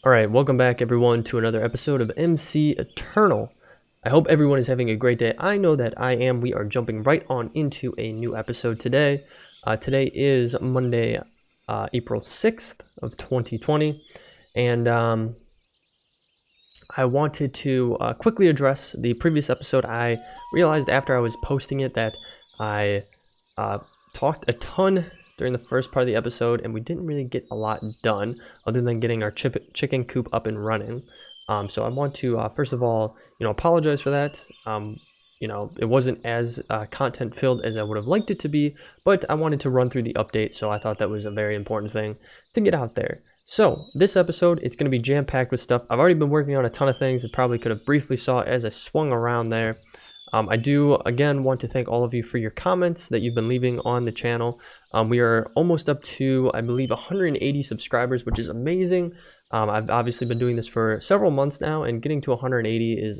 Alright, welcome back everyone to another episode of MC Eternal. I hope everyone is having a great day. I know that I am. We are jumping right on into a new episode today. Today is Monday, April 6th of 2020. And I wanted to quickly address the previous episode. I realized after I was posting it that I talked a ton during the first part of the episode, and we didn't really get a lot done other than getting our chicken coop up and running. So I want to first of all, apologize for that. It wasn't as content filled as I would have liked it to be, but I wanted to run through the update, so I thought that was a very important thing to get out there. So this episode, it's going to be jam-packed with stuff. I've already been working on a ton of things. I probably could have briefly saw as I swung around there. I do, again, want to thank all of you for your comments that you've been leaving on the channel. We are almost up to, I believe, 180 subscribers, which is amazing. I've obviously been doing this for several months now, and getting to 180 is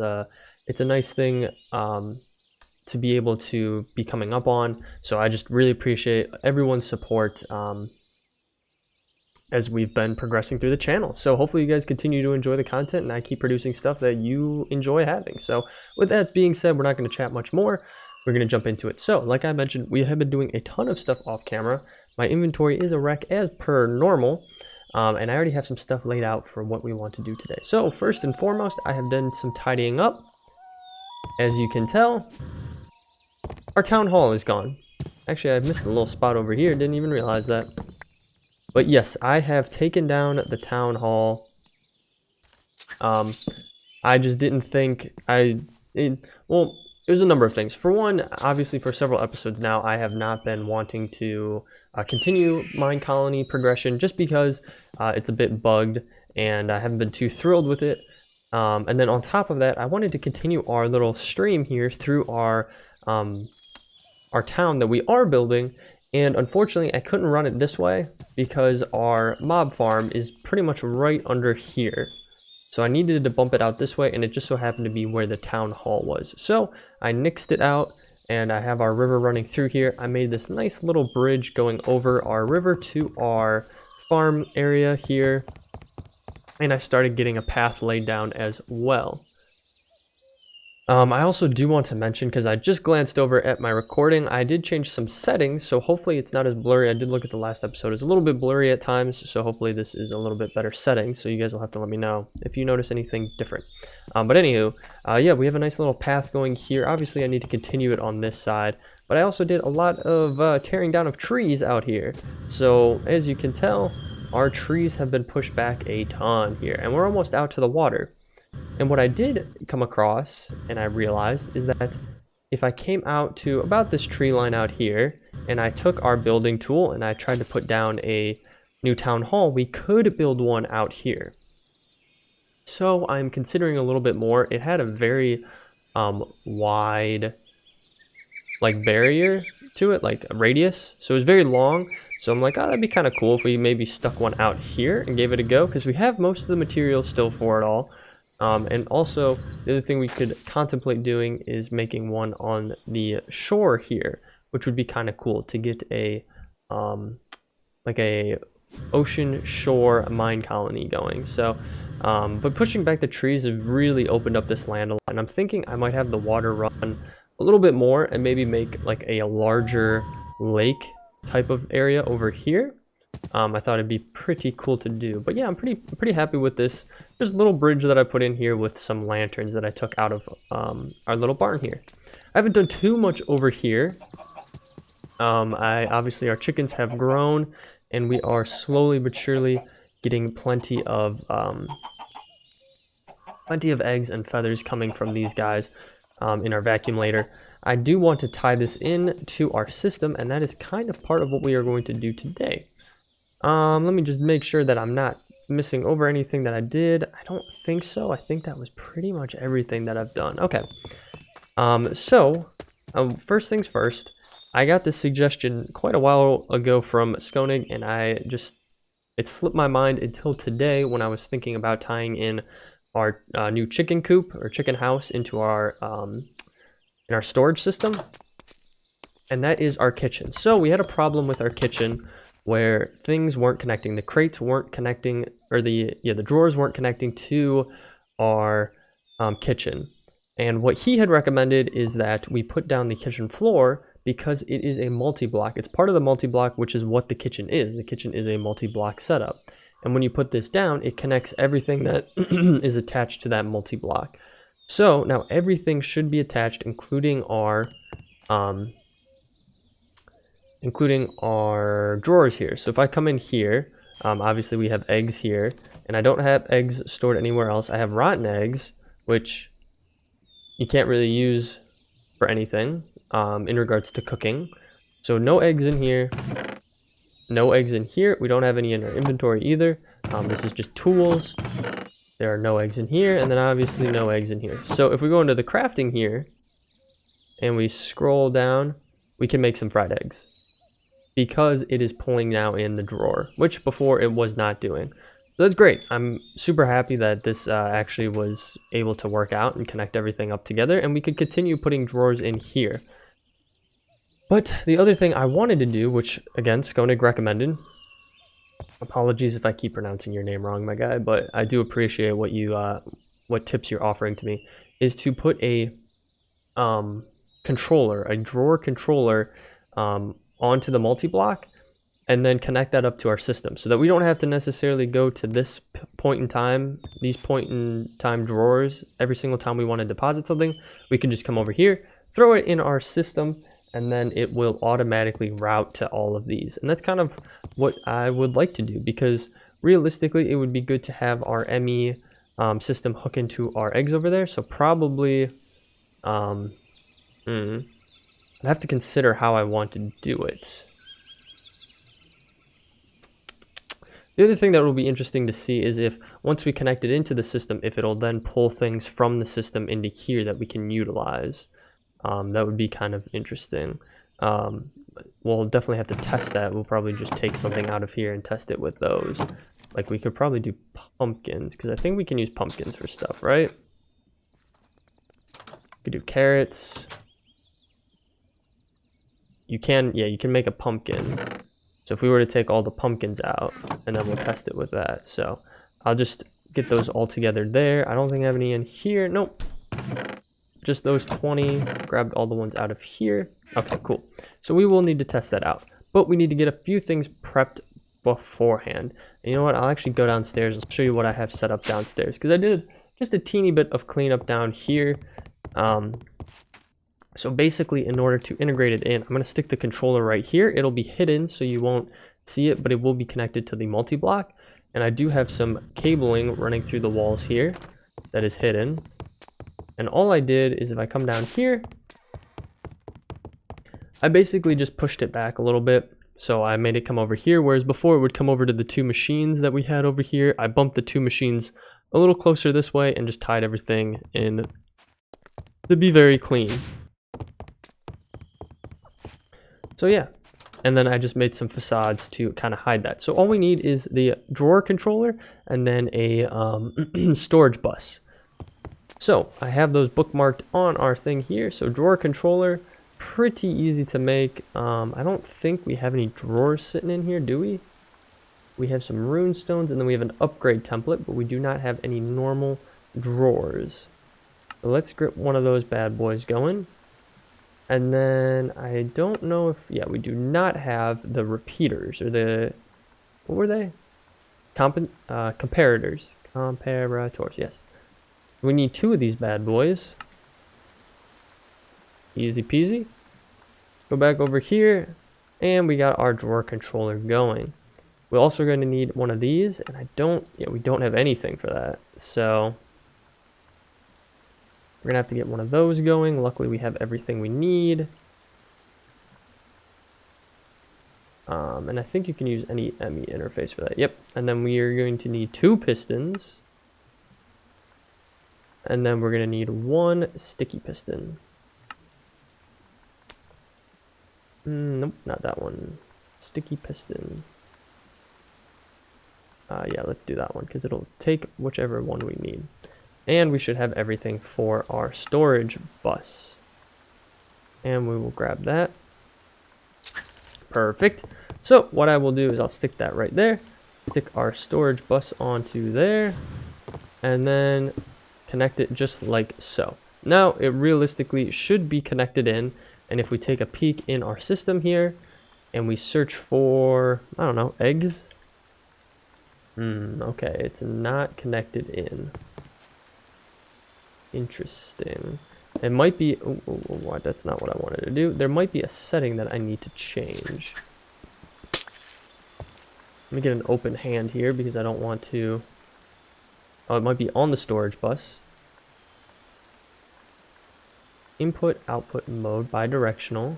it's a nice thing to be able to be coming up on. So I just really appreciate everyone's support as we've been progressing through the channel. So hopefully you guys continue to enjoy the content, and I keep producing stuff that you enjoy having. So with that being said, we're not going to chat much more. We're going to jump into it. So like I mentioned, we have been doing a ton of stuff off camera. My inventory is a wreck as per normal, and I already have some stuff laid out for what we want to do today. So first and foremost, I have done some tidying up. As you can tell, our town hall is gone. Actually, I missed a little spot over here, didn't even realize that. But yes, I have taken down the town hall. I just didn't think well, there's a number of things. For one, obviously for several episodes now, I have not been wanting to continue mine colony progression just because it's a bit bugged and I haven't been too thrilled with it. And then on top of that, I wanted to continue our little stream here through our town that we are building. And unfortunately, I couldn't run it this way because our mob farm is pretty much right under here. So I needed to bump it out this way, and it just so happened to be where the town hall was. So I nixed it out, and I have our river running through here. I made this nice little bridge going over our river to our farm area here. And I started getting a path laid down as well. I also do want to mention, because I just glanced over at my recording, I did change some settings, so hopefully it's not as blurry. I did look at the last episode. It's a little bit blurry at times, so hopefully this is a little bit better setting, so you guys will have to let me know if you notice anything different. But anywho, yeah, we have a nice little path going here. Obviously, I need to continue it on this side, but I also did a lot of tearing down of trees out here. So, as you can tell, our trees have been pushed back a ton here, and we're almost out to the water. And what I did come across, and I realized, is that if I came out to about this tree line out here, and I took our building tool and I tried to put down a new town hall, we could build one out here. So I'm considering a little bit more. It had a very wide barrier to it, like a radius. So it was very long. So I'm like, oh, that'd be kind of cool if we maybe stuck one out here and gave it a go, because we have most of the materials still for it all. And also, the other thing we could contemplate doing is making one on the shore here, which would be kind of cool to get a ocean shore mine colony going. So, but pushing back the trees has really opened up this land a lot, and I'm thinking I might have the water run a little bit more and maybe make like a larger lake type of area over here. I thought it'd be pretty cool to do. But yeah, I'm pretty happy with this. There's a little bridge that I put in here with some lanterns that I took out of our little barn here. I haven't done too much over here. Obviously our chickens have grown, and we are slowly but surely getting plenty of eggs and feathers coming from these guys in our vacuum later. I do want to tie this in to our system, and that is kind of part of what we are going to do today. Let me just make sure that I'm not missing over anything that I did. I don't think so. I think that was pretty much everything that I've done. Okay. First things first, I got this suggestion quite a while ago from Skonig, and it slipped my mind until today when I was thinking about tying in our new chicken coop or chicken house into our in our storage system, and that is our kitchen. So we had a problem with our kitchen where things weren't connecting. The crates weren't connecting, or the drawers weren't connecting to our kitchen. And what he had recommended is that we put down the kitchen floor because it is a multi-block. It's part of the multi-block, which is what the kitchen is. The kitchen is a multi-block setup. And when you put this down, it connects everything that is attached to that multi-block. So now everything should be attached, including our drawers here. So if I come in here, obviously we have eggs here, and I don't have eggs stored anywhere else. I have rotten eggs, which you can't really use for anything in regards to cooking. So no eggs in here, no eggs in here. We don't have any in our inventory either. This is just tools. There are no eggs in here, and then obviously no eggs in here. So if we go into the crafting here and we scroll down, we can make some fried eggs because it is pulling now in the drawer, which before it was not doing. So that's great. I'm super happy that this actually was able to work out and connect everything up together, and we could continue putting drawers in here. But the other thing I wanted to do, which again Skonig recommended, apologies if I keep pronouncing your name wrong, my guy, but I do appreciate what you what tips you're offering to me, is to put a controller, a drawer controller onto the multi-block, and then connect that up to our system so that we don't have to necessarily go to this point in time, these point in time drawers every single time we want to deposit something. We can just come over here, throw it in our system, and then it will automatically route to all of these. And that's kind of what I would like to do, because realistically it would be good to have our ME system hook into our eggs over there. So probably I'd have to consider how I want to do it. The other thing that will be interesting to see is if once we connect it into the system, if it'll then pull things from the system into here that we can utilize. That would be kind of interesting. We'll definitely have to test that. We'll probably just take something out of here and test it with those. Like we could probably do pumpkins, because I think we can use pumpkins for stuff, right? We could do carrots. You can make a pumpkin. So if we were to take all the pumpkins out, and then we'll test it with that. So I'll just get those all together there. I don't think I have any in here. Nope. Just those 20. Grabbed all the ones out of here. Okay, cool. So we will need to test that out. But we need to get a few things prepped beforehand. And you know what? I'll actually go downstairs and show you what I have set up downstairs. Because I did just a teeny bit of cleanup down here. So basically, in order to integrate it in, I'm going to stick the controller right here. It'll be hidden, so you won't see it, but it will be connected to the multi-block. And I do have some cabling running through the walls here that is hidden. And all I did is if I come down here, I basically just pushed it back a little bit. So I made it come over here, whereas before it would come over to the two machines that we had over here. I bumped the two machines a little closer this way and just tied everything in to be very clean. So yeah, and then I just made some facades to kind of hide that. So all we need is the drawer controller and then a storage bus. So I have those bookmarked on our thing here. So drawer controller, pretty easy to make. I don't think we have any drawers sitting in here, do we? We have some rune stones, and then we have an upgrade template, but we do not have any normal drawers. So let's get one of those bad boys going. And then I don't know if, yeah, we do not have the repeaters, or the, what were they? Comparators. Comparators, yes. We need two of these bad boys. Easy peasy. Go back over here, and we got our drawer controller going. We're also going to need one of these, and we don't have anything for that. So we're gonna have to get one of those going. Luckily we have everything we need. And I think you can use any ME interface for that. Yep. And then we are going to need 2 pistons. And then we're gonna need 1 sticky piston. Nope, not that one. Sticky piston. Yeah, let's do that one because it'll take whichever one we need. And we should have everything for our storage bus. And we will grab that. Perfect. So what I will do is I'll stick that right there, stick our storage bus onto there, and then connect it just like so. Now it realistically should be connected in, and if we take a peek in our system here and we search for, I don't know, eggs. Okay, it's not connected in. Interesting. It might be, what? That's not what I wanted to do. There might be a setting that I need to change. Let me get an open hand here because I don't want to. Oh, it might be on the storage bus. Input output mode bidirectional.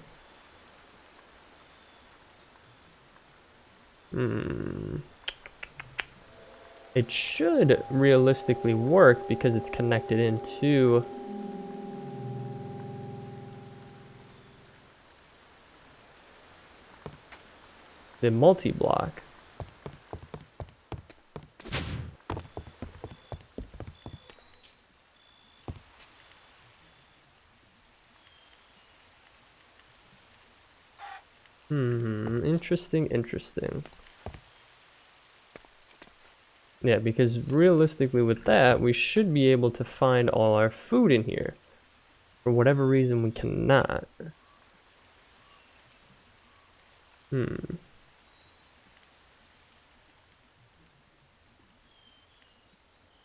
It should realistically work because it's connected into the multi-block. Interesting. Yeah, because realistically with that, we should be able to find all our food in here. For whatever reason, we cannot.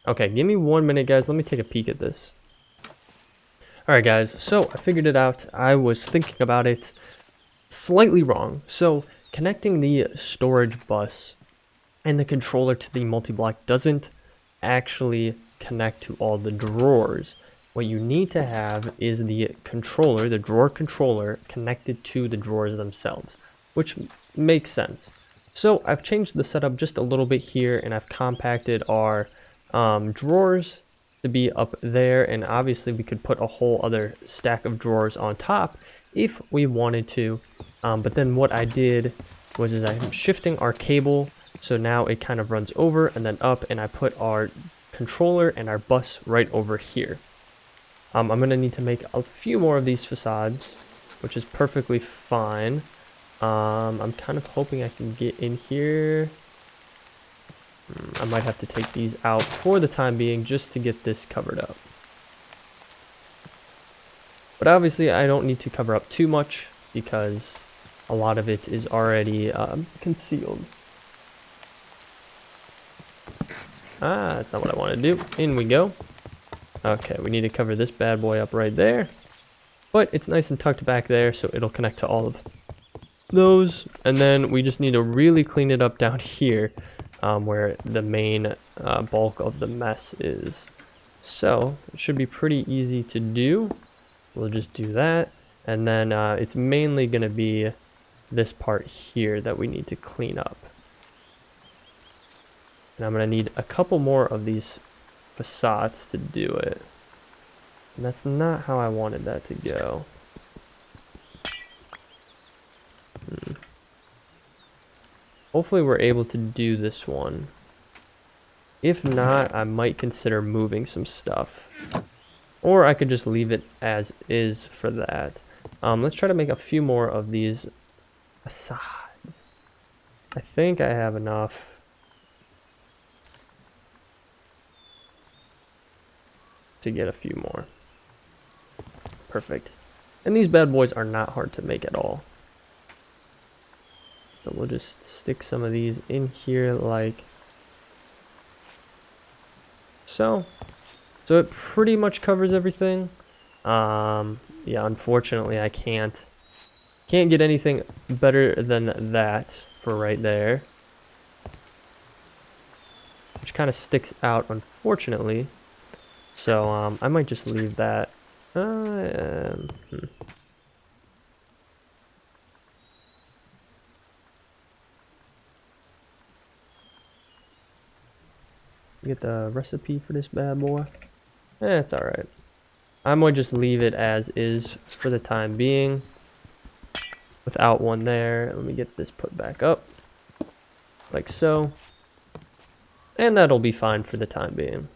Okay, give me 1 minute, guys. Let me take a peek at this. Alright, guys. So, I figured it out. I was thinking about it slightly wrong. So, connecting the storage bus and the controller to the multi-block doesn't actually connect to all the drawers. What you need to have is the controller, the drawer controller, connected to the drawers themselves, which makes sense. So I've changed the setup just a little bit here, and I've compacted our drawers to be up there, and obviously we could put a whole other stack of drawers on top if we wanted to. But then what I did was I'm shifting our cable, so now it kind of runs over and then up, and I put our controller and our bus right over here. I'm going to need to make a few more of these facades, which is perfectly fine. I'm kind of hoping I can get in here. I might have to take these out for the time being just to get this covered up. But obviously I don't need to cover up too much because a lot of it is already concealed. That's not what I want to do. In we go. Okay, we need to cover this bad boy up right there. But it's nice and tucked back there, so it'll connect to all of those. And then we just need to really clean it up down here, where the main bulk of the mess is. So, it should be pretty easy to do. We'll just do that. And then it's mainly going to be this part here that we need to clean up. And I'm going to need a couple more of these facades to do it. And that's not how I wanted that to go. Hopefully we're able to do this one. If not, I might consider moving some stuff. Or I could just leave it as is for that. Let's try to make a few more of these facades. I think I have enough. To get a few more. Perfect. And these bad boys are not hard to make at all. So we'll just stick some of these in here like so. So it pretty much covers everything. Yeah, unfortunately I can't get anything better than that for right there. Which kind of sticks out, unfortunately. So I might just leave that. Get the recipe for this bad boy. It's alright. I might just leave it as is for the time being. Without one there. Let me get this put back up. Like so. And that'll be fine for the time being.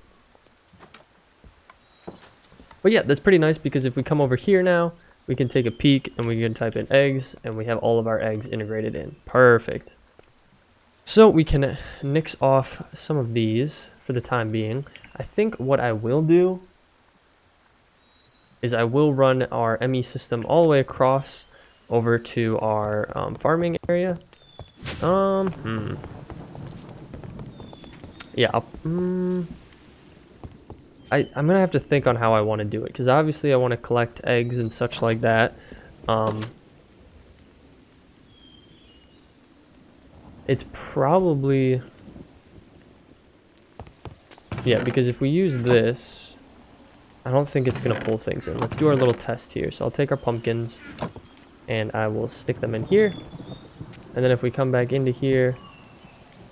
But yeah, that's pretty nice because if we come over here now, we can take a peek and we can type in eggs and we have all of our eggs integrated in. Perfect. So we can nix off some of these for the time being. I think what I will do is I will run our ME system all the way across over to our farming area. Yeah, I'm gonna have to think on how I want to do it, because obviously I want to collect eggs and such like that. It's probably, yeah, because if we use this, I don't think it's gonna pull things in. Let's do our little test here. So I'll take our pumpkins and I will stick them in here, and then if we come back into here,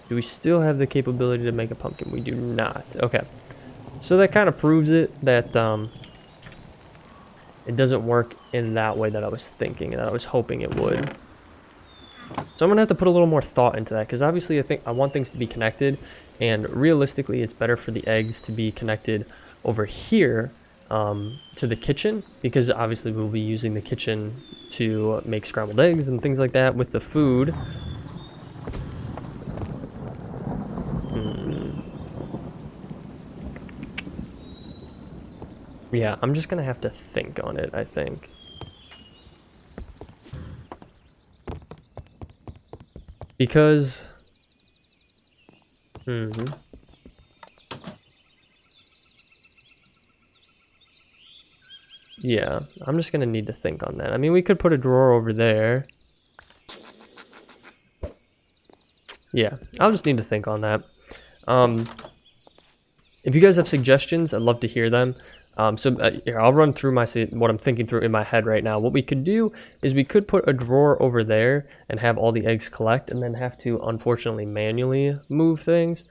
do we still have the capability to make a pumpkin? We do not. Okay. So that kind of proves it that it doesn't work in that way that I was thinking, that I was hoping it would. So I'm going to have to put a little more thought into that, because obviously I want things to be connected, and realistically it's better for the eggs to be connected over here to the kitchen, because obviously we'll be using the kitchen to make scrambled eggs and things like that with the food. Yeah, I'm just gonna have to think on it, I think. Because... yeah, I'm just gonna need to think on that. I mean, we could put a drawer over there. Yeah, I'll just need to think on that. If you guys have suggestions, I'd love to hear them. Here, I'll run through what I'm thinking through in my head right now. What we could do is we could put a drawer over there and have all the eggs collect, and then have to unfortunately manually move things.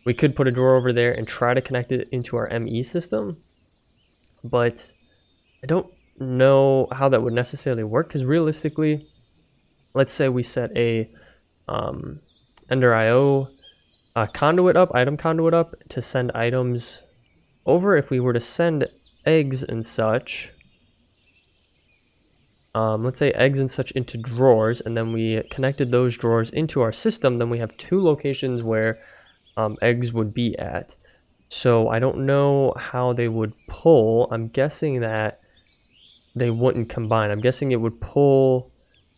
We could put a drawer over there and try to connect it into our ME system, but I don't know how that would necessarily work, because realistically, let's say we set a Ender IO conduit up, item conduit up to send items over. If we were to send eggs and such, let's say eggs and such into drawers, and then we connected those drawers into our system, then we have two locations where eggs would be at. So I don't know how they would pull. I'm guessing that they wouldn't combine. I'm guessing it would pull,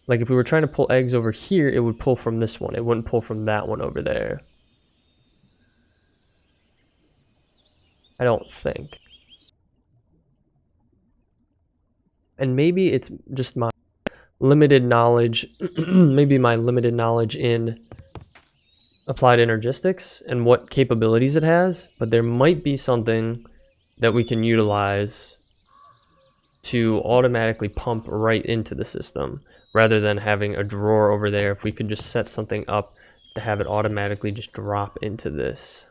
like if we were trying to pull eggs over here, it would pull from this one. It wouldn't pull from that one over there. I don't think. And maybe it's just my limited knowledge, maybe my limited knowledge in applied energistics and what capabilities it has, but there might be something that we can utilize to automatically pump right into the system, rather than having a drawer over there. If we could just set something up to have it automatically just drop into this.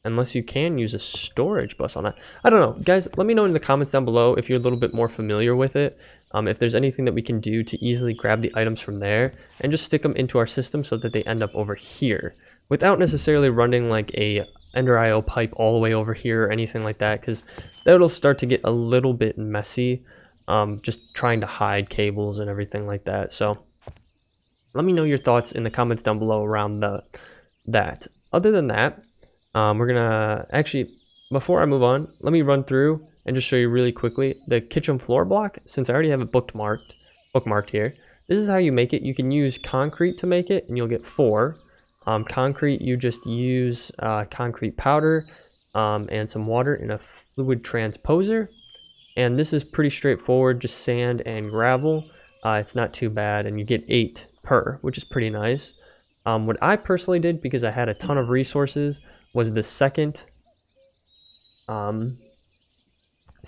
Unless you can use a storage bus on that. I don't know. Guys, let me know in the comments down below if you're a little bit more familiar with it. If there's anything that we can do to easily grab the items from there and just stick them into our system so that they end up over here, without necessarily running like a Ender IO pipe all the way over here or anything like that, because that'll start to get a little bit messy, just trying to hide cables and everything like that. So let me know your thoughts in the comments down below around that. Other than that, we're gonna actually, before I move on, let me run through and just show you really quickly the kitchen floor block, since I already have it bookmarked here. This is how you make it. You can use concrete to make it, and you'll get 4. Concrete, you just use concrete powder and some water in a fluid transposer, and this is pretty straightforward, just sand and gravel. It's not too bad, and you get 8 per, which is pretty nice. What I personally did, because I had a ton of resources, was the second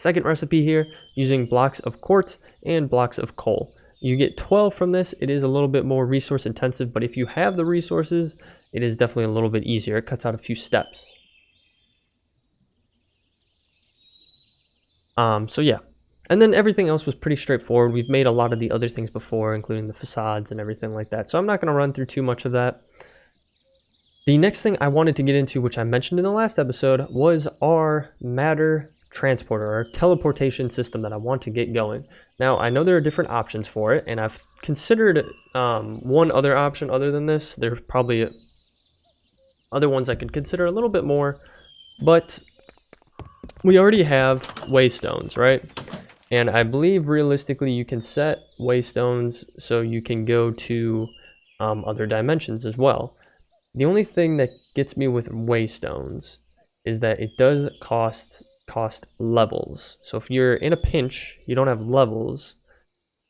recipe here, using blocks of quartz and blocks of coal. You get 12 from this. It is a little bit more resource intensive, but if you have the resources, it is definitely a little bit easier. It cuts out a few steps. So yeah, and then everything else was pretty straightforward. We've made a lot of the other things before, including the facades and everything like that, so I'm not going to run through too much of that. The next thing I wanted to get into, which I mentioned in the last episode, was our matter transporter, our teleportation system that I want to get going. Now, I know there are different options for it, and I've considered one other option other than this. There's probably other ones I could consider a little bit more, but we already have waystones, right? And I believe realistically you can set waystones so you can go to other dimensions as well. The only thing that gets me with waystones is that it does cost levels. So if you're in a pinch, you don't have levels,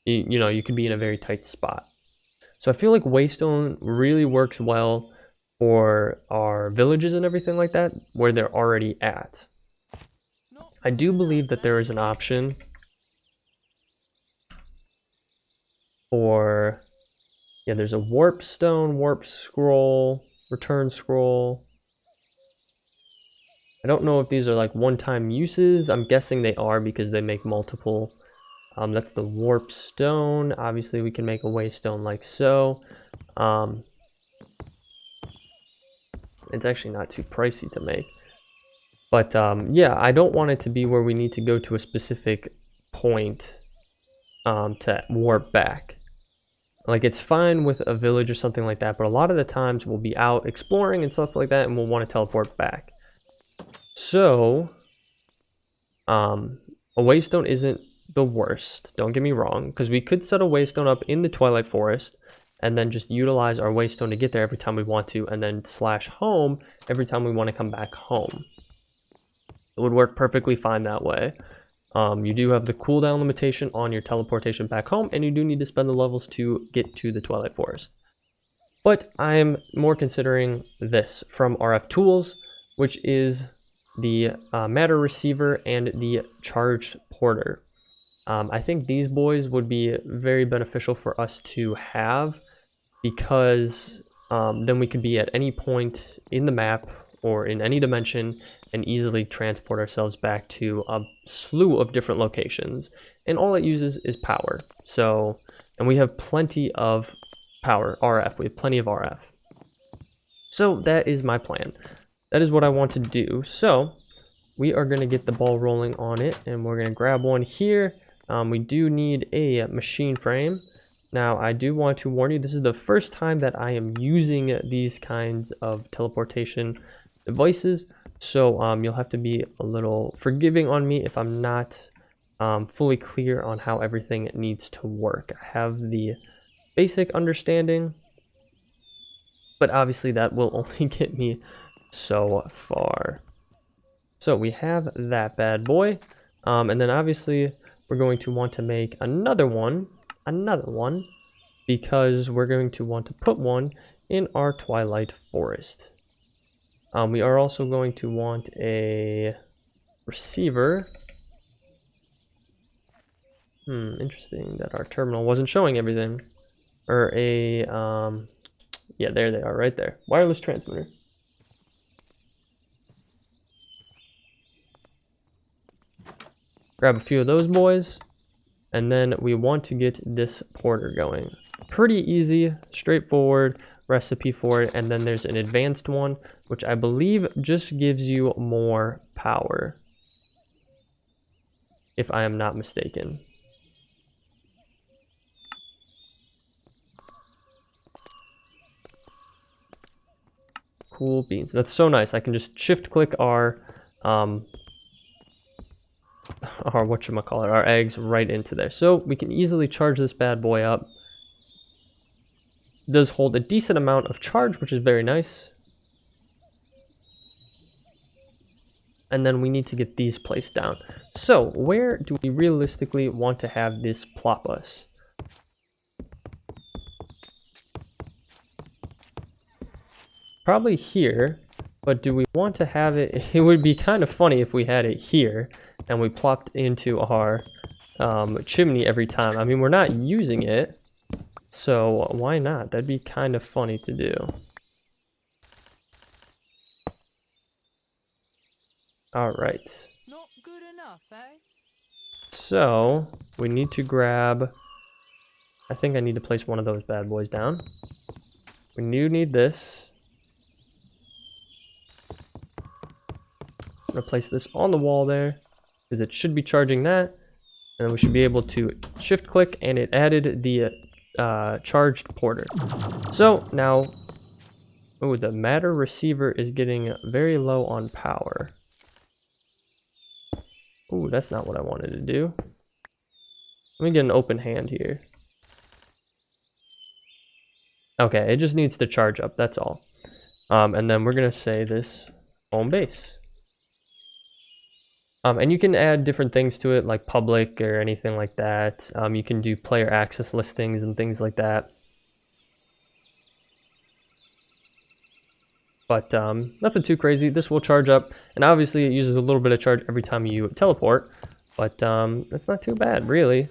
you know, you could be in a very tight spot. So I feel like waystone really works well for our villages and everything like that, where they're already at. I do believe that there is an option for, yeah, there's a warp stone, warp scroll, return scroll. I don't know if these are like one-time uses. I'm guessing they are because they make multiple. That's the warp stone. Obviously we can make a waystone like so. It's actually not too pricey to make. But yeah, I don't want it to be where we need to go to a specific point to warp back. Like, it's fine with a village or something like that, but a lot of the times we'll be out exploring and stuff like that, and we'll want to teleport back. So, a waystone isn't the worst, don't get me wrong, because we could set a waystone up in the Twilight Forest, and then just utilize our waystone to get there every time we want to, and then slash home every time we want to come back home. It would work perfectly fine that way. You do have the cooldown limitation on your teleportation back home, and you do need to spend the levels to get to the Twilight Forest. But I'm more considering this from RF Tools, which is the matter receiver and the charged porter. I think these boys would be very beneficial for us to have, because then we could be at any point in the map or in any dimension and easily transport ourselves back to a slew of different locations. And all it uses is power. So, and we have plenty of power, RF. We have plenty of RF. So that is my plan. That is what I want to do. So we are going to get the ball rolling on it, and we're going to grab one here. We do need a machine frame. Now, I do want to warn you, this is the first time that I am using these kinds of teleportation devices. So you'll have to be a little forgiving on me if I'm not fully clear on how everything needs to work. I have the basic understanding, but obviously that will only get me so far. So we have that bad boy, and then obviously we're going to want to make another one, because we're going to want to put one in our Twilight Forest. We are also going to want a receiver. Interesting that our terminal wasn't showing everything. Or a, yeah, there they are, right there. Wireless transmitter. Grab a few of those boys, and then we want to get this porter going. Pretty easy, straightforward recipe for it, and then there's an advanced one, which I believe just gives you more power, if I am not mistaken. Cool beans. That's so nice. I can just shift click our whatchamacallit, our eggs right into there. So we can easily charge this bad boy up. It does hold a decent amount of charge, which is very nice. And then we need to get these placed down. So where do we realistically want to have this plop us? Probably here, but do we want to have it? It would be kind of funny if we had it here and we plopped into our chimney every time. I mean, we're not using it, so why not? That'd be kind of funny to do. All right. Not good enough, eh? So we need to grab, I think I need to place one of those bad boys down. We do need this. going to place this on the wall there because it should be charging that. And then we should be able to shift click, and it added the charged porter. So now, oh, the matter receiver is getting very low on power. Oh, that's not what I wanted to do. Let me get an open hand here. Okay, it just needs to charge up, that's all. And then we're going to say this home base. And you can add different things to it, like public or anything like that. You can do player access listings and things like that. But nothing too crazy. This will charge up, and obviously it uses a little bit of charge every time you teleport. But that's not too bad, really.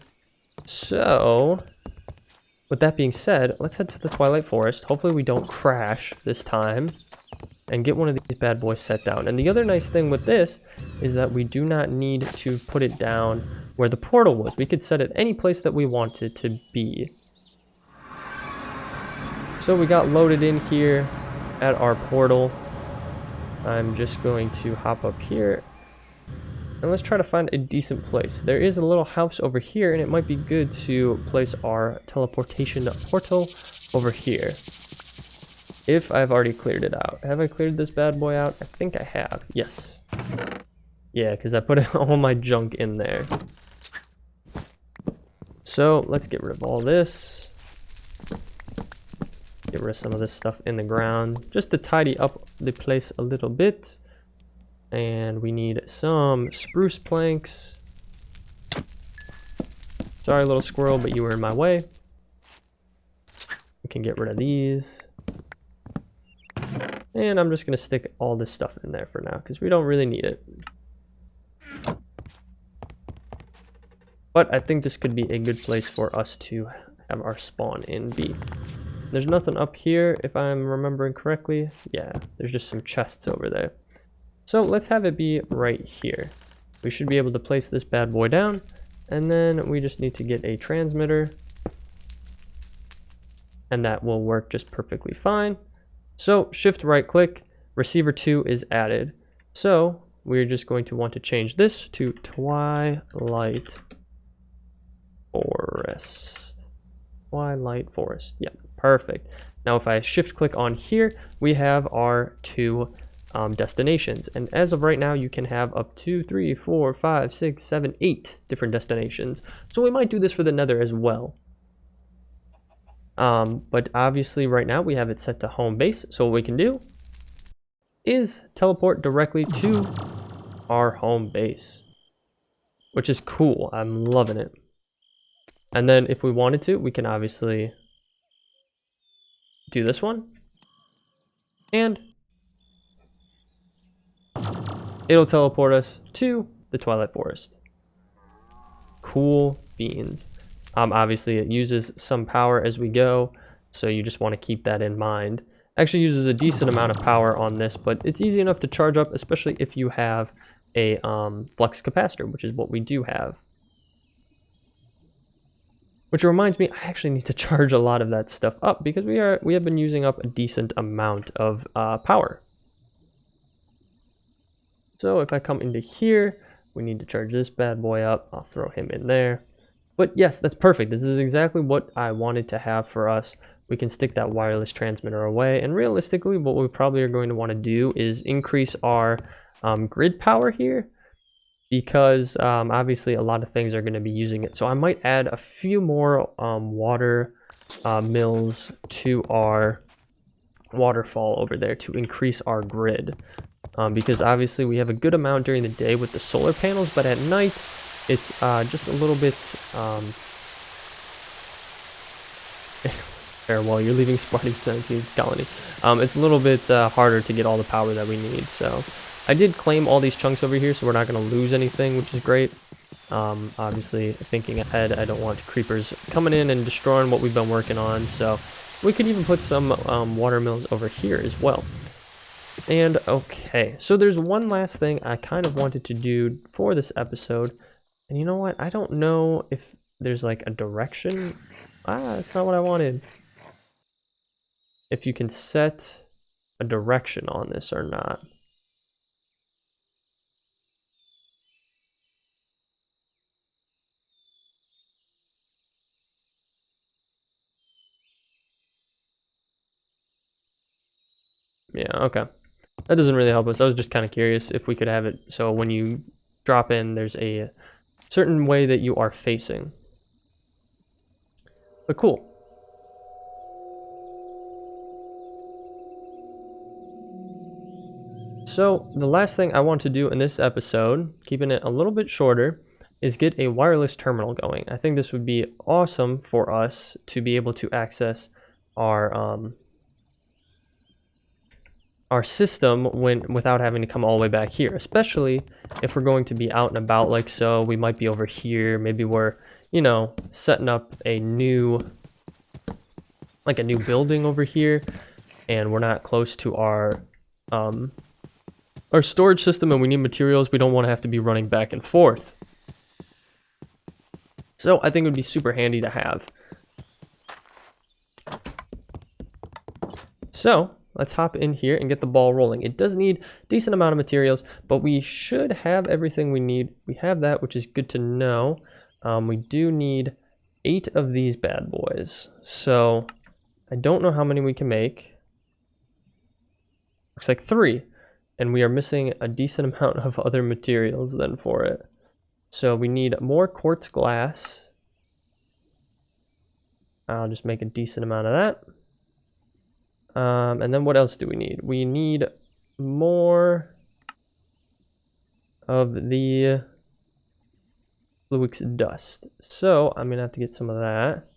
So, with that being said, let's head to the Twilight Forest. Hopefully we don't crash this time and get one of these bad boys set down. And the other nice thing with this is that we do not need to put it down where the portal was. We could set it any place that we wanted to be. So we got loaded in here at our portal. I'm just going to hop up here and let's try to find a decent place. There is a little house over here, and it might be good to place our teleportation portal over here. If I've already cleared it out. Have I cleared this bad boy out? I think I have. Yes. Yeah, because I put all my junk in there. So let's get rid of all this. Get rid of some of this stuff in the ground just to tidy up the place a little bit. And we need some spruce planks. Sorry, little squirrel, but you were in my way. We can get rid of these. And I'm just going to stick all this stuff in there for now because we don't really need it. But I think this could be a good place for us to have our spawn in be. There's nothing up here if I'm remembering correctly. Yeah, there's just some chests over there. So let's have it be right here. We should be able to place this bad boy down, and then we just need to get a transmitter, and that will work just perfectly fine. So shift right click, receiver 2 is added. So we're just going to want to change this to Twilight Forest. Twilight Forest. Yep, perfect. Now if I shift click on here, we have our two destinations. And as of right now, you can have up to 3, 4, 5, 6, 7, 8 different destinations. So we might do this for the Nether as well. But obviously right now we have it set to home base. So what we can do is teleport directly to our home base, which is cool. I'm loving it. And then if we wanted to, we can obviously do this one, and it'll teleport us to the Twilight Forest. Cool beans. Obviously it uses some power as we go, so you just want to keep that in mind. Actually uses a decent amount of power on this, but it's easy enough to charge up, especially if you have a flux capacitor, which is what we do have. Which reminds me, I actually need to charge a lot of that stuff up because we have been using up a decent amount of power. So if I come into here, we need to charge this bad boy up. I'll throw him in there. But yes, that's perfect. This is exactly what I wanted to have for us. We can stick that wireless transmitter away. And realistically, what we probably are going to want to do is increase our grid power here, because obviously a lot of things are going to be using it. So I might add a few more water mills to our waterfall over there to increase our grid. Because obviously we have a good amount during the day with the solar panels, but at night it's just a little bit farewell, you're leaving Sparty 19's colony. It's a little bit harder to get all the power that we need. So I did claim all these chunks over here, so we're not going to lose anything, which is great. Obviously thinking ahead, I don't want creepers coming in and destroying what we've been working on. So we could even put some water mills over here as well. And okay, so there's one last thing I kind of wanted to do for this episode. And you know what? I don't know if there's like a direction. That's not what I wanted. If you can set a direction on this or not. Yeah, okay. That doesn't really help us. I was just kind of curious if we could have it so when you drop in, there's a certain way that you are facing. But cool. So the last thing I want to do in this episode, keeping it a little bit shorter, is get a wireless terminal going. I think this would be awesome for us to be able to access our system without having to come all the way back here, especially if we're going to be out and about like so. We might be over here. Maybe we're, you know, setting up a new building over here, and we're not close to our storage system and we need materials. We don't want to have to be running back and forth. So I think it would be super handy to have. So let's hop in here and get the ball rolling. It does need a decent amount of materials, but we should have everything we need. We have that, which is good to know. We do need 8 of these bad boys. So I don't know how many we can make. Looks like 3. And we are missing a decent amount of other materials then for it. So we need more quartz glass. I'll just make a decent amount of that. And then what else do we need? We need more of the Fluix dust. So I'm going to have to get some of that.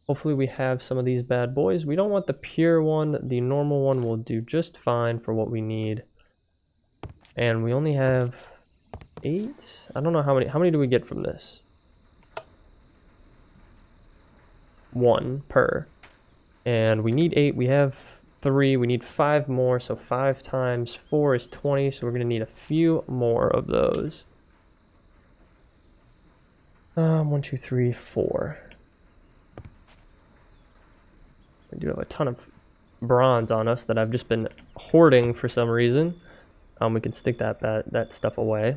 Hopefully we have some of these bad boys. We don't want the pure one. The normal one will do just fine for what we need. And we only have 8. I don't know how many. How many do we get from this? 1 per. And we need 8. We have 3. We need 5 more. So 5 times 4 is 20. So we're going to need a few more of those. 1, 2, 3, 4. We do have a ton of bronze on us that I've just been hoarding for some reason. We can stick that stuff away.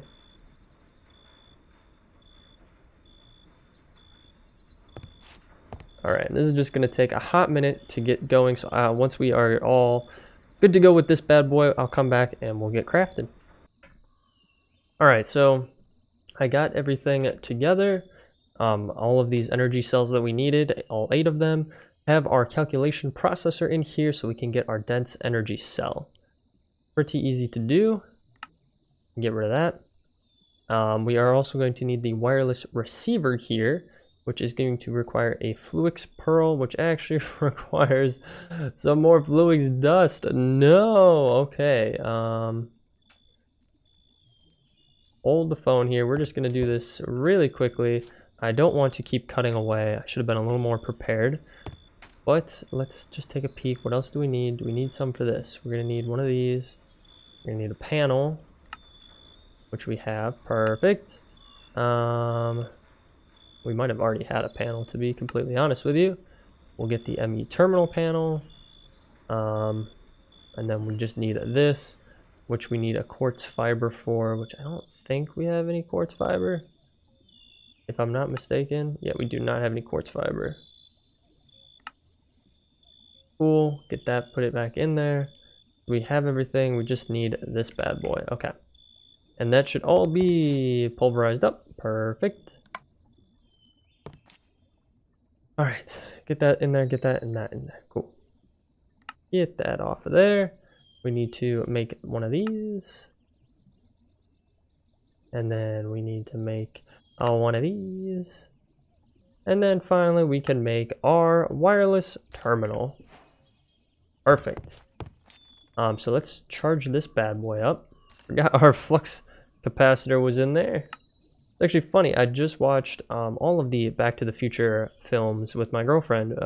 Alright, this is just going to take a hot minute to get going. So once we are all good to go with this bad boy, I'll come back and we'll get crafted. Alright, so I got everything together. All of these energy cells that we needed, all 8 of them, have our calculation processor in here so we can get our dense energy cell. Pretty easy to do. Get rid of that. We are also going to need the wireless receiver here, which is going to require a Fluix pearl, which actually requires some more Fluix dust. No, okay. Hold the phone here. We're just going to do this really quickly. I don't want to keep cutting away. I should have been a little more prepared. But let's just take a peek. What else do we need? Do we need some for this? We're going to need one of these. We're going to need a panel, which we have. Perfect. We might have already had a panel, to be completely honest with you. We'll get the ME terminal panel. And then we just need this, which we need a quartz fiber for, which I don't think we have any quartz fiber. If I'm not mistaken. Yeah, we do not have any quartz fiber. Cool. Get that, put it back in there. We have everything. We just need this bad boy. Okay. And that should all be pulverized up. Perfect. All right. Get that in there. Get that and that in there. Cool. Get that off of there. We need to make one of these. And then we need to make one of these. And then finally we can make our wireless terminal. Perfect. So let's charge this bad boy up. Forgot our flux capacitor was in there. It's actually funny. I just watched all of the Back to the Future films with my girlfriend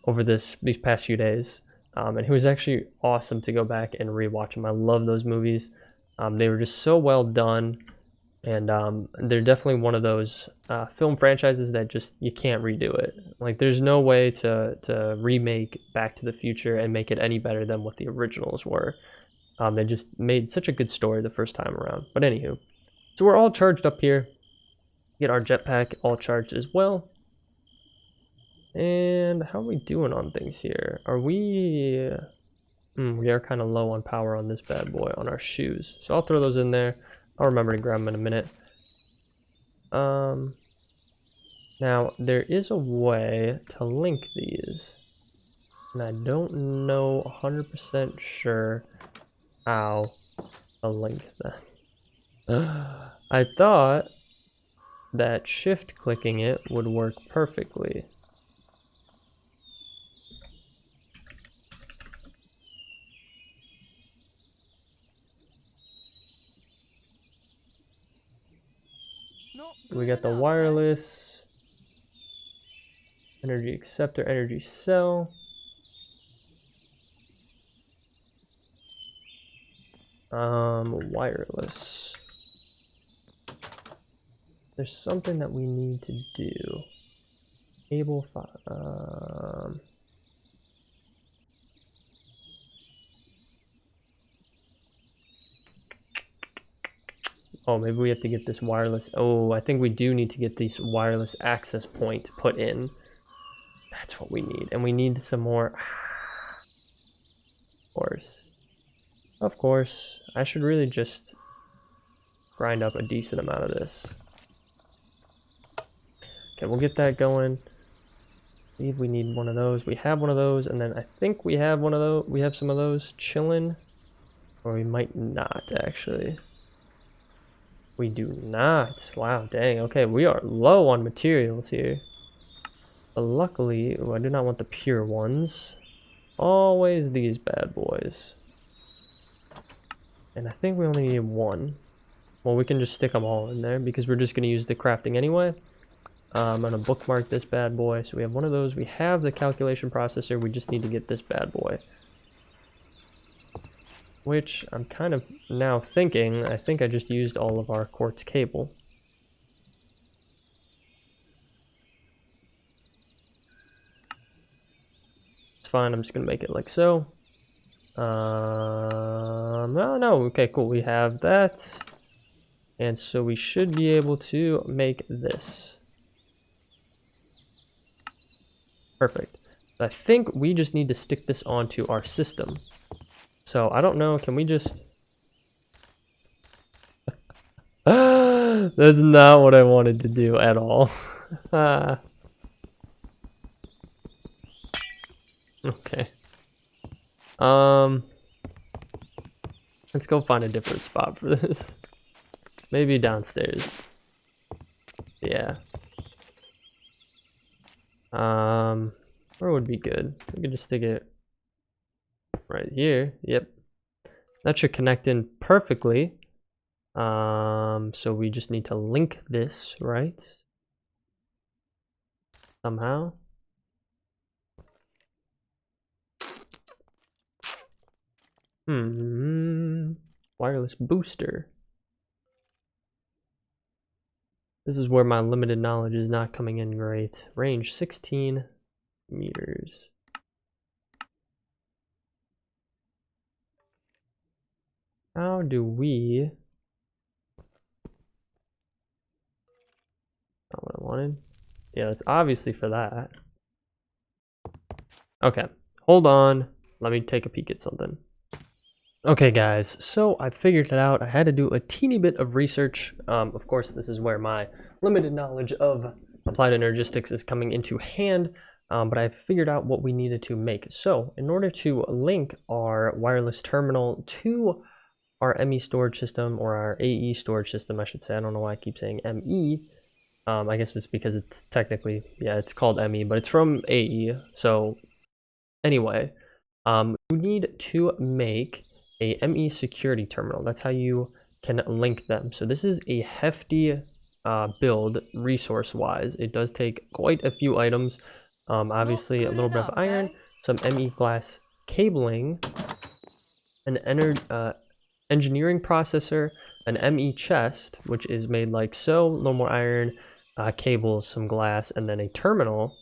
over these past few days. And it was actually awesome to go back and rewatch them. I love those movies. They were just so well done. And they're definitely one of those film franchises that just, you can't redo it. Like, there's no way to remake Back to the Future and make it any better than what the originals were. They just made such a good story the first time around. But anywho, so we're all charged up here. Get our jetpack all charged as well. And how are we doing on things here? Are we... We are kind of low on power on this bad boy on our shoes. So I'll throw those in there. I'll remember to grab them in a minute. Now, there is a way to link these. And I don't know 100% sure how to link them. I thought that shift clicking it would work perfectly. Not We good got the enough, eh? wireless, energy acceptor, energy cell. Wireless. There's something that we need to do. Cable oh, maybe we have to get this wireless. Oh, I think we do need to get this wireless access point put in. That's what we need. And we need some more. Of course. Of course. I should really just grind up a decent amount of this. Okay, we'll get that going. I believe we need one of those. We have one of those, and then I think we have one of those. We have some of those chilling. Or we might not, actually. We do not. Wow, dang. Okay, we are low on materials here. But luckily, I do not want the pure ones. Always these bad boys. And I think we only need one. Well, we can just stick them all in there because we're just going to use the crafting anyway. I'm going to bookmark this bad boy. So we have one of those. We have the calculation processor. We just need to get this bad boy. Which I'm kind of now thinking, I think I just used all of our quartz cable. It's fine, I'm just gonna make it like so. No, okay, cool, we have that. And so we should be able to make this. Perfect. I think we just need to stick this onto our system. So I don't know, can we just... That's not what I wanted to do at all. Okay. Let's go find a different spot for this. Maybe downstairs. Yeah. Where would be good? We could just stick it right here. Yep. That should connect in perfectly. So we just need to link this, right? Somehow. Wireless booster. This is where my limited knowledge is not coming in great. Range 16 meters. How do we... Not what I wanted. Yeah, that's obviously for that. Okay, hold on. Let me take a peek at something. Okay guys, so I figured it out. I had to do a teeny bit of research. Of course, this is where my limited knowledge of applied energistics is coming into hand, but I figured out what we needed to make. So in order to link our wireless terminal to our ME storage system, or our AE storage system, I should say. I don't know why I keep saying ME. I guess it's because it's technically, yeah, it's called ME, but it's from AE. So anyway, you need to make a ME security terminal. That's how you can link them. So this is a hefty build resource-wise. It does take quite a few items. Obviously, a little bit of iron, some ME glass cabling, an engineering processor, an ME chest, which is made like so, no more iron, cables, some glass, and then a terminal.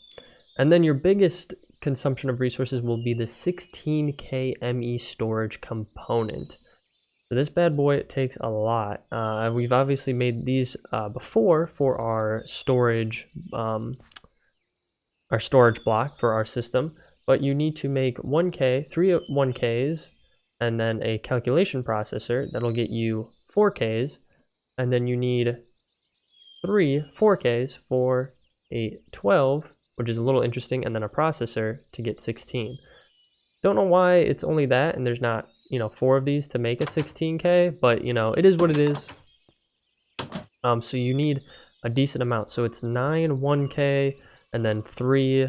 And then your biggest consumption of resources will be the 16K ME storage component. So this bad boy takes a lot. We've obviously made these before for our storage block for our system, but you need to make 1K, 3 1Ks, and then a calculation processor that'll get you 4Ks, and then you need 3 4Ks for a 12, which is a little interesting, and then a processor to get 16. Don't know why it's only that, and there's not, 4 of these to make a 16K, but, it is what it is. So you need a decent amount. So it's 9 1K, and then 3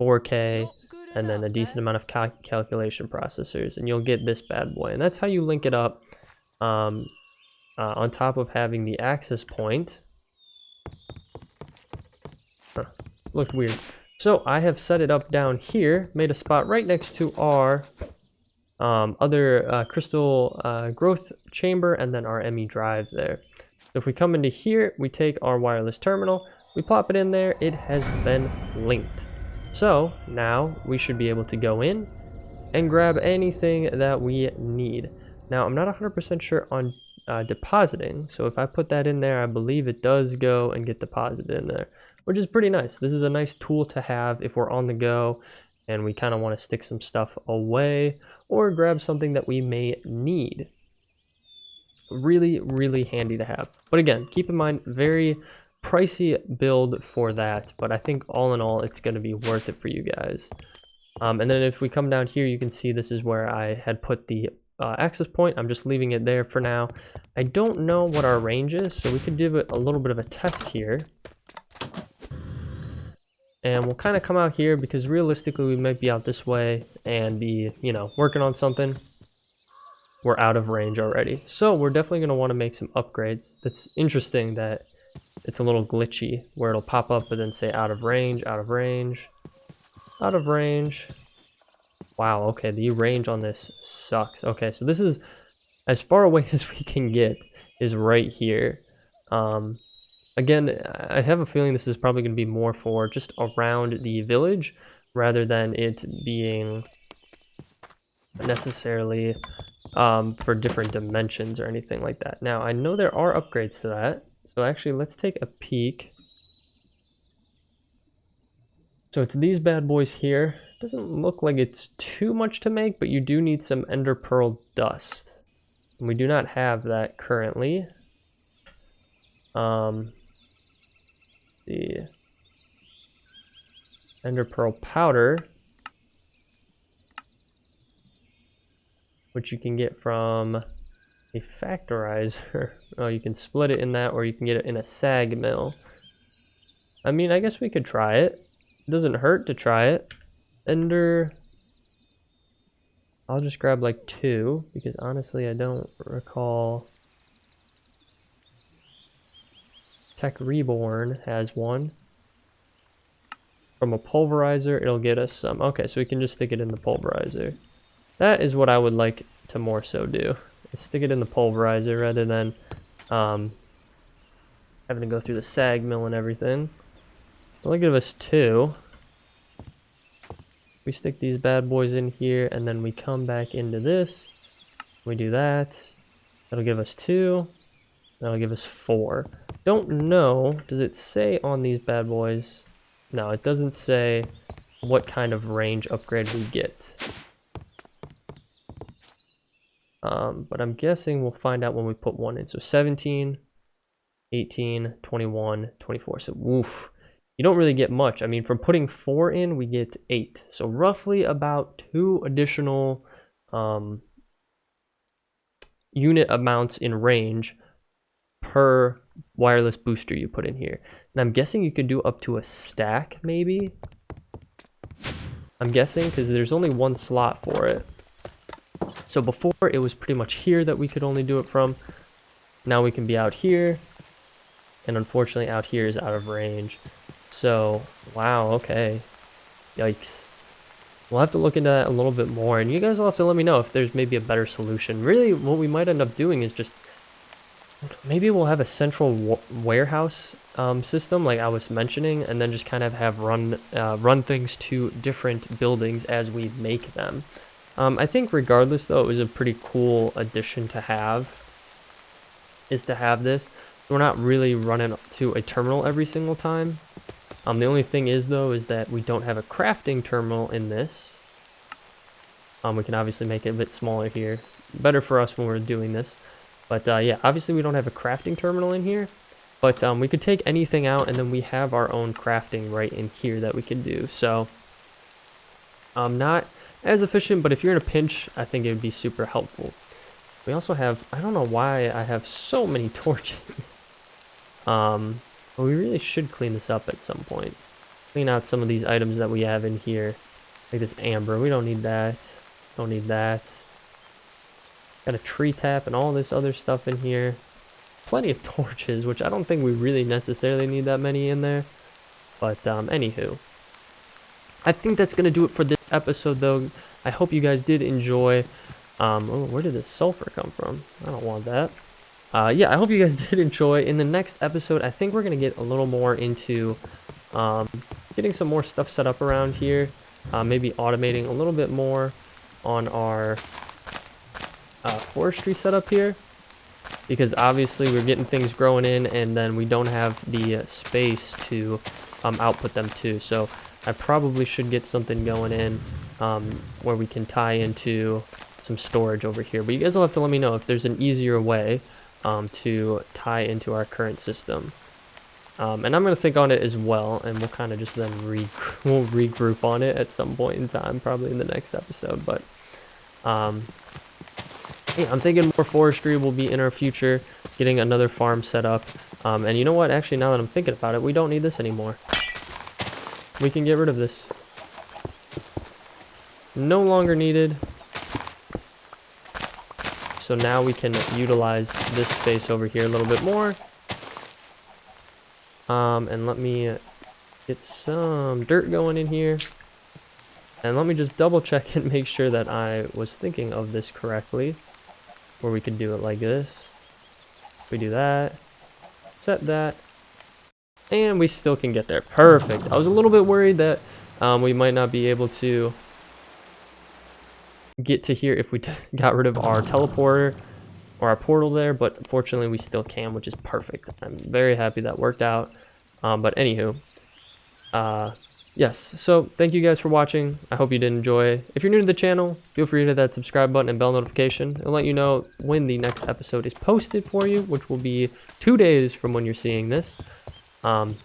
4K, and then a decent amount of calculation processors, and you'll get this bad boy. And that's how you link it up on top of having the access point. Looked weird. So I have set it up down here, made a spot right next to our other crystal growth chamber, and then our ME drive there. So if we come into here, we take our wireless terminal, we plop it in there, it has been linked. So now we should be able to go in and grab anything that we need. Now I'm not 100% sure on depositing, so if I put that in there, I believe it does go and get deposited in there, which is pretty nice. This is a nice tool to have if we're on the go and we kind of want to stick some stuff away or grab something that we may need. Really, really handy to have. But again, keep in mind, very pricey build for that, but I think all in all, it's going to be worth it for you guys. And then if we come down here, you can see this is where I had put the access point. I'm just leaving it there for now. I don't know what our range is, so we could give it a little bit of a test here. And we'll kind of come out here because realistically we might be out this way and be, working on something. We're out of range already. So we're definitely going to want to make some upgrades. That's interesting that it's a little glitchy where it'll pop up and then say out of range, out of range, out of range. Wow, okay, the range on this sucks. Okay, so this is as far away as we can get is right here. Again, I have a feeling this is probably going to be more for just around the village rather than it being necessarily for different dimensions or anything like that. Now, I know there are upgrades to that, so actually let's take a peek. So it's these bad boys here. Doesn't look like it's too much to make, but you do need some ender pearl dust. And we do not have that currently. The ender pearl powder, which you can get from a factorizer. Oh, you can split it in that, or you can get it in a sag mill. I mean, I guess we could try it. It doesn't hurt to try it. Ender, I'll just grab like 2 because honestly I don't recall. Tech Reborn has 1. From a pulverizer, it'll get us some. Okay, so we can just stick it in the pulverizer. That is what I would like to more so do. Is stick it in the pulverizer rather than having to go through the sag mill and everything. It'll give us 2. We stick these bad boys in here and then we come back into this. We do that. That'll give us 2. That'll give us 4. Don't know, does it say on these bad boys? No, it doesn't say what kind of range upgrade we get. But I'm guessing we'll find out when we put 1 in. So 17, 18, 21, 24. So woof. You don't really get much. I mean, from putting 4 in, we get 8. So roughly about 2 additional unit amounts in range per wireless booster you put in here. And I'm guessing you could do up to a stack, maybe? I'm guessing, because there's only 1 slot for it. So before, it was pretty much here that we could only do it from. Now we can be out here. And unfortunately, out here is out of range. So, wow, okay. Yikes. We'll have to look into that a little bit more, and you guys will have to let me know if there's maybe a better solution. Really, what we might end up doing is just, maybe we'll have a central warehouse system, like I was mentioning, and then just kind of have run things to different buildings as we make them. I think regardless, though, it was a pretty cool addition to have, is to have this. We're not really running to a terminal every single time. The only thing is, though, is that we don't have a crafting terminal in this. We can obviously make it a bit smaller here. Better for us when we're doing this. But yeah, obviously we don't have a crafting terminal in here. But we could take anything out, and then we have our own crafting right in here that we can do. So, not as efficient, but if you're in a pinch, I think it would be super helpful. We also have, I don't know why I have so many torches. But we really should clean this up at some point. Clean out some of these items that we have in here. Like this amber, we don't need that. Don't need that. Got a tree tap and all this other stuff in here. Plenty of torches, which I don't think we really necessarily need that many in there. But anywho, I think that's gonna do it for this episode, though. I hope you guys did enjoy. Oh, where did this sulfur come from? I don't want that. Yeah, I hope you guys did enjoy. In the next episode, I think we're gonna get a little more into getting some more stuff set up around here. Maybe automating a little bit more on our forestry setup here, because obviously we're getting things growing in, and then we don't have the space to output them to. So I probably should get something going in where we can tie into some storage over here. But you guys will have to let me know if there's an easier way to tie into our current system. And I'm going to think on it as well, and we'll kind of just then we'll regroup on it at some point in time, probably in the next episode. But yeah, I'm thinking more forestry will be in our future, getting another farm set up. And you know what? Actually, now that I'm thinking about it, we don't need this anymore. We can get rid of this. No longer needed. So now we can utilize this space over here a little bit more. And let me get some dirt going in here. And let me just double check and make sure that I was thinking of this correctly. Where we could do it like this. We do that. Set that. And we still can get there. Perfect. I was a little bit worried that we might not be able to get to here if we got rid of our teleporter or our portal there, but fortunately we still can, which is perfect. I'm very happy that worked out. But anywho, yes, so thank you guys for watching. I hope you did enjoy. If you're new to the channel, feel free to hit that subscribe button and bell notification. It'll let you know when the next episode is posted for you, which will be 2 days from when you're seeing this. But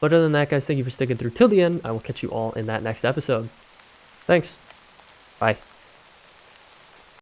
other than that, guys, thank you for sticking through till the end. I will catch you all in that next episode. Thanks. Bye.